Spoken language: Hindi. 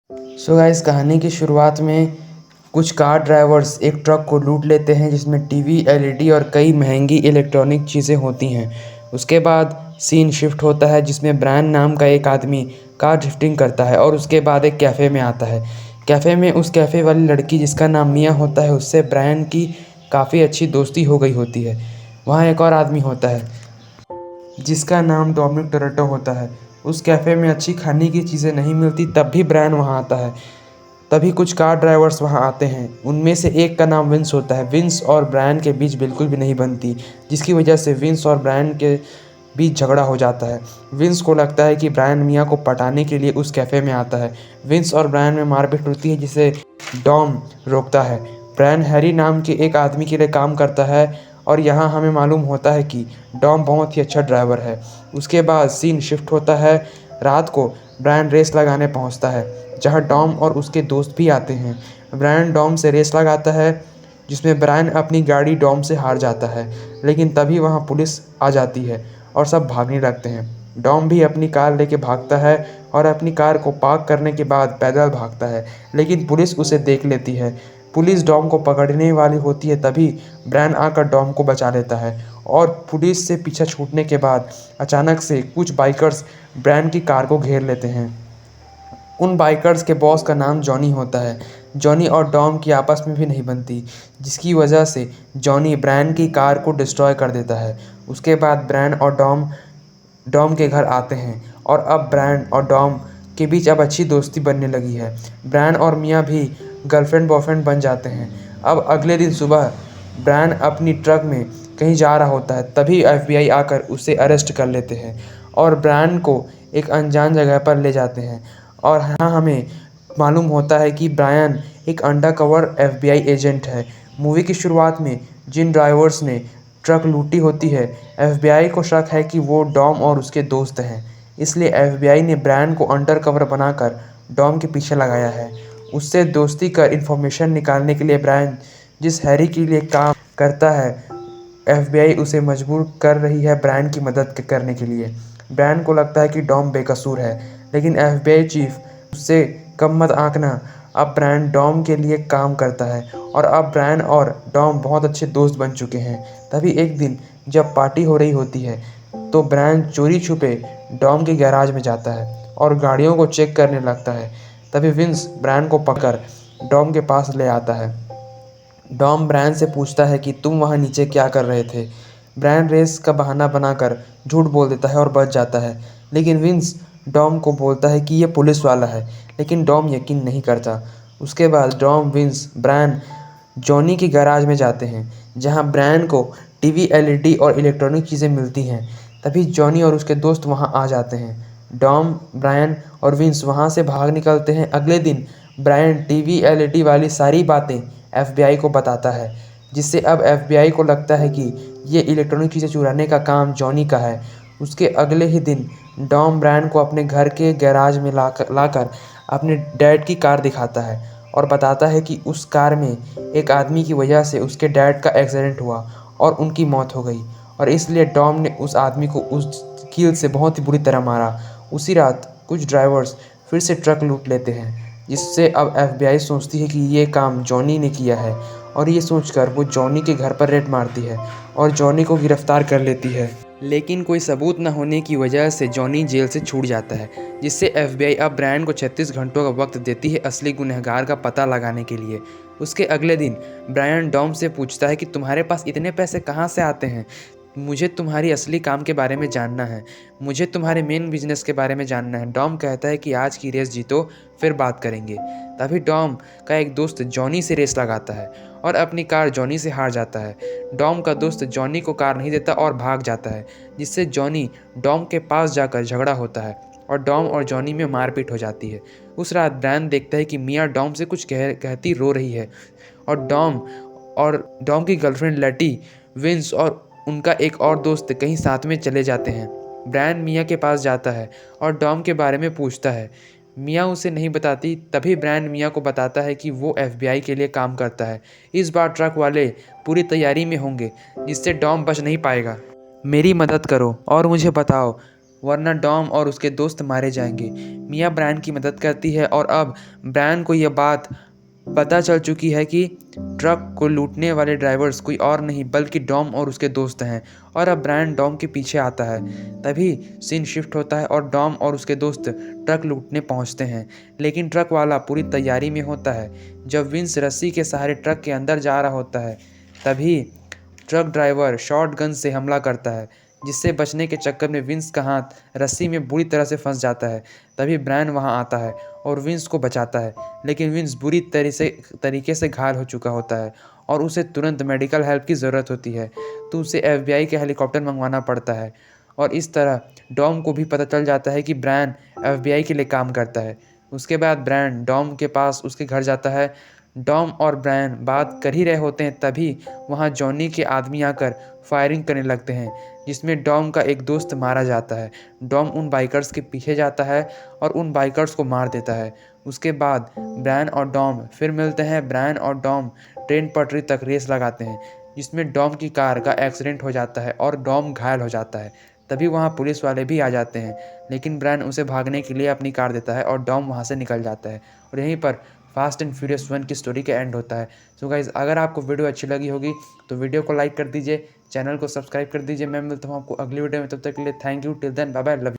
सो गाइस, कहानी की शुरुआत में कुछ कार ड्राइवर्स एक ट्रक को लूट लेते हैं जिसमें टीवी, एलईडी और कई महंगी इलेक्ट्रॉनिक चीज़ें होती हैं। उसके बाद सीन शिफ्ट होता है जिसमें ब्रायन नाम का एक आदमी कार ड्रिफ्टिंग करता है और उसके बाद एक कैफ़े में आता है। कैफ़े में उस कैफ़े वाली लड़की जिसका नाम मिया होता है, उससे ब्रायन की काफ़ी अच्छी दोस्ती हो गई होती है। वहाँ एक और आदमी होता है जिसका नाम डोमिनिक टोरेटो होता है। उस कैफ़े में अच्छी खाने की चीज़ें नहीं मिलती, तब भी ब्रायन वहाँ आता है। तभी कुछ कार ड्राइवर्स वहाँ आते हैं। उनमें से एक का नाम विंस होता है। विंस और ब्रायन के बीच बिल्कुल भी नहीं बनती, जिसकी वजह से विंस और ब्रायन के बीच झगड़ा हो जाता है। विंस को लगता है कि ब्रायन मिया को पटाने के लिए उस कैफ़े में आता है। विंस और ब्रायन में मारपीट होती है जिसे डॉम रोकता है। ब्रायन हैरी नाम के एक आदमी के लिए काम करता है और यहाँ हमें मालूम होता है कि डॉम बहुत ही अच्छा ड्राइवर है। उसके बाद सीन शिफ्ट होता है। रात को ब्रायन रेस लगाने पहुँचता है जहाँ डॉम और उसके दोस्त भी आते हैं। ब्रायन डॉम से रेस लगाता है जिसमें ब्रायन अपनी गाड़ी डॉम से हार जाता है, लेकिन तभी वहाँ पुलिस आ जाती है और सब भागने लगते हैं। डॉम भी अपनी कार लेके भागता है और अपनी कार को पार्क करने के बाद पैदल भागता है, लेकिन पुलिस उसे देख लेती है। पुलिस डॉम को पकड़ने वाली होती है, तभी ब्रायन आकर डॉम को बचा लेता है और पुलिस से पीछा छूटने के बाद अचानक से कुछ बाइकर्स ब्रायन की कार को घेर लेते हैं। उन बाइकर्स के बॉस का नाम जॉनी होता है। जॉनी और डॉम की आपस में भी नहीं बनती, जिसकी वजह से जॉनी ब्रायन की कार को डिस्ट्रॉय कर देता है। उसके बाद ब्रायन और डॉम डॉम के घर आते हैं और अब ब्रायन और डॉम के बीच अब अच्छी दोस्ती बनने लगी है। ब्रायन और मिया भी गर्लफ्रेंड बॉयफ्रेंड बन जाते हैं। अब अगले दिन सुबह ब्रायन अपनी ट्रक में कहीं जा रहा होता है, तभी एफबीआई आकर उसे अरेस्ट कर लेते हैं और ब्रायन को एक अनजान जगह पर ले जाते हैं। और यहाँ हमें मालूम होता है कि ब्रायन एक अंडरकवर एफबीआई एजेंट है। मूवी की शुरुआत में जिन ड्राइवर्स ने ट्रक लूटी होती है, एफबीआई को शक है कि वो डॉम और उसके दोस्त हैं। इसलिए एफबीआई ने ब्रायन को अंडरकवर बनाकर डॉम के पीछे लगाया है। उससे दोस्ती कर इन्फॉर्मेशन निकालने के लिए ब्रायन जिस हैरी के लिए काम करता है, एफबीआई उसे मजबूर कर रही है ब्रायन की मदद करने के लिए। ब्रायन को लगता है कि डॉम बेकसूर है, लेकिन एफबीआई चीफ उससे कम मत आंकना। अब ब्रायन डॉम के लिए काम करता है और अब ब्रायन और डॉम बहुत अच्छे दोस्त बन चुके हैं। तभी एक दिन जब पार्टी हो रही होती है, तो ब्रायन चोरी छुपे डॉम के गैराज में जाता है और गाड़ियों को चेक करने लगता है। तभी विंस ब्रायन को पकड़ डॉम के पास ले आता है। डॉम ब्रायन से पूछता है कि तुम वहाँ नीचे क्या कर रहे थे। ब्रायन रेस का बहाना बनाकर झूठ बोल देता है और बच जाता है, लेकिन विंस डॉम को बोलता है कि ये पुलिस वाला है, लेकिन डॉम यकीन नहीं करता। उसके बाद डॉम, विंस, ब्रायन जॉनी के गैराज में जाते हैं जहाँ ब्रायन को टीवी, एलईडी और इलेक्ट्रॉनिक चीज़ें मिलती हैं। तभी जॉनी और उसके दोस्त वहाँ आ जाते हैं। डॉम, ब्रायन और विंस वहाँ से भाग निकलते हैं। अगले दिन ब्रायन टीवी, एलईडी वाली सारी बातें एफबीआई को बताता है, जिससे अब एफबीआई को लगता है कि ये इलेक्ट्रॉनिक चीज़ें चुराने का काम जॉनी का है। उसके अगले ही दिन डॉम ब्रायन को अपने घर के गैराज में लाकर अपने डैड की कार दिखाता है और बताता है कि उस कार में एक आदमी की वजह से उसके डैड का एक्सीडेंट हुआ और उनकी मौत हो गई, और इसलिए डॉम ने उस आदमी को उस कील से बहुत ही बुरी तरह मारा। उसी रात कुछ ड्राइवर्स फिर से ट्रक लूट लेते हैं, जिससे अब एफबीआई सोचती है कि ये काम जॉनी ने किया है, और ये सोचकर वो जॉनी के घर पर रेड मारती है और जॉनी को गिरफ्तार कर लेती है। लेकिन कोई सबूत न होने की वजह से जॉनी जेल से छूट जाता है, जिससे एफबीआई अब ब्रायन को 36 घंटों का वक्त देती है असली गुनहगार का पता लगाने के लिए। उसके अगले दिन ब्रायन डॉम से पूछता है कि तुम्हारे पास इतने पैसे कहाँ से आते हैं। मुझे तुम्हारी असली काम के बारे में जानना है, मुझे तुम्हारे मेन बिजनेस के बारे में जानना है। डॉम कहता है कि आज की रेस जीतो, फिर बात करेंगे। तभी डॉम का एक दोस्त जॉनी से रेस लगाता है और अपनी कार जॉनी से हार जाता है। डॉम का दोस्त जॉनी को कार नहीं देता और भाग जाता है, जिससे जॉनी डॉम के पास जाकर झगड़ा होता है और डॉम और जॉनी में मारपीट हो जाती है। उस रात ब्रायन देखता है कि मिया डॉम से कुछ कहती रो रही है और डॉम की गर्लफ्रेंड लेटी, विंस और उनका एक और दोस्त कहीं साथ में चले जाते हैं। ब्रायन मिया के पास जाता है और डॉम के बारे में पूछता है। मिया उसे नहीं बताती। तभी ब्रायन मिया को बताता है कि वो एफबीआई के लिए काम करता है। इस बार ट्रक वाले पूरी तैयारी में होंगे, जिससे डॉम बच नहीं पाएगा। मेरी मदद करो और मुझे बताओ वरना डॉम और उसके दोस्त मारे जाएंगे। मिया ब्रायन की मदद करती है और अब ब्रायन को यह बात पता चल चुकी है कि ट्रक को लूटने वाले ड्राइवर्स कोई और नहीं बल्कि डॉम और उसके दोस्त हैं। और अब ब्रायन डॉम के पीछे आता है। तभी सीन शिफ्ट होता है और डॉम और उसके दोस्त ट्रक लूटने पहुंचते हैं, लेकिन ट्रक वाला पूरी तैयारी में होता है। जब विंस रस्सी के सहारे ट्रक के अंदर जा रहा होता है, तभी ट्रक ड्राइवर शॉटगन से हमला करता है, जिससे बचने के चक्कर में विंस का हाथ रस्सी में बुरी तरह से फंस जाता है। तभी ब्रायन वहां आता है और विंस को बचाता है, लेकिन विंस बुरी तरीके से घायल हो चुका होता है और उसे तुरंत मेडिकल हेल्प की ज़रूरत होती है। तो उसे एफबीआई के हेलीकॉप्टर मंगवाना पड़ता है और इस तरह डॉम को भी पता चल जाता है कि ब्रायन एफबीआई के लिए काम करता है। उसके बाद ब्रायन डॉम के पास उसके घर जाता है। डॉम और ब्रायन बात कर ही रहे होते हैं, तभी वहाँ जॉनी के आदमी आकर फायरिंग करने लगते हैं, जिसमें डॉम का एक दोस्त मारा जाता है। डॉम उन बाइकर्स के पीछे जाता है और उन बाइकर्स को मार देता है। उसके बाद ब्रायन और डॉम फिर मिलते हैं। ब्रायन और डॉम ट्रेन पटरी तक रेस लगाते हैं, जिसमें डॉम की कार का एक्सीडेंट हो जाता है और डॉम घायल हो जाता है। तभी वहाँ पुलिस वाले भी आ जाते हैं, लेकिन ब्रायन उसे भागने के लिए अपनी कार देता है और डॉम वहाँ से निकल जाता है। और यहीं पर फास्ट एंड फ्यूरियस 1 की स्टोरी का एंड होता है। सो गाइज़, अगर आपको वीडियो अच्छी लगी होगी तो वीडियो को लाइक कर दीजिए, चैनल को सब्सक्राइब कर दीजिए। मैं मिलता हूँ आपको अगली वीडियो में, तब तक के लिए thank you, till then bye bye, love you.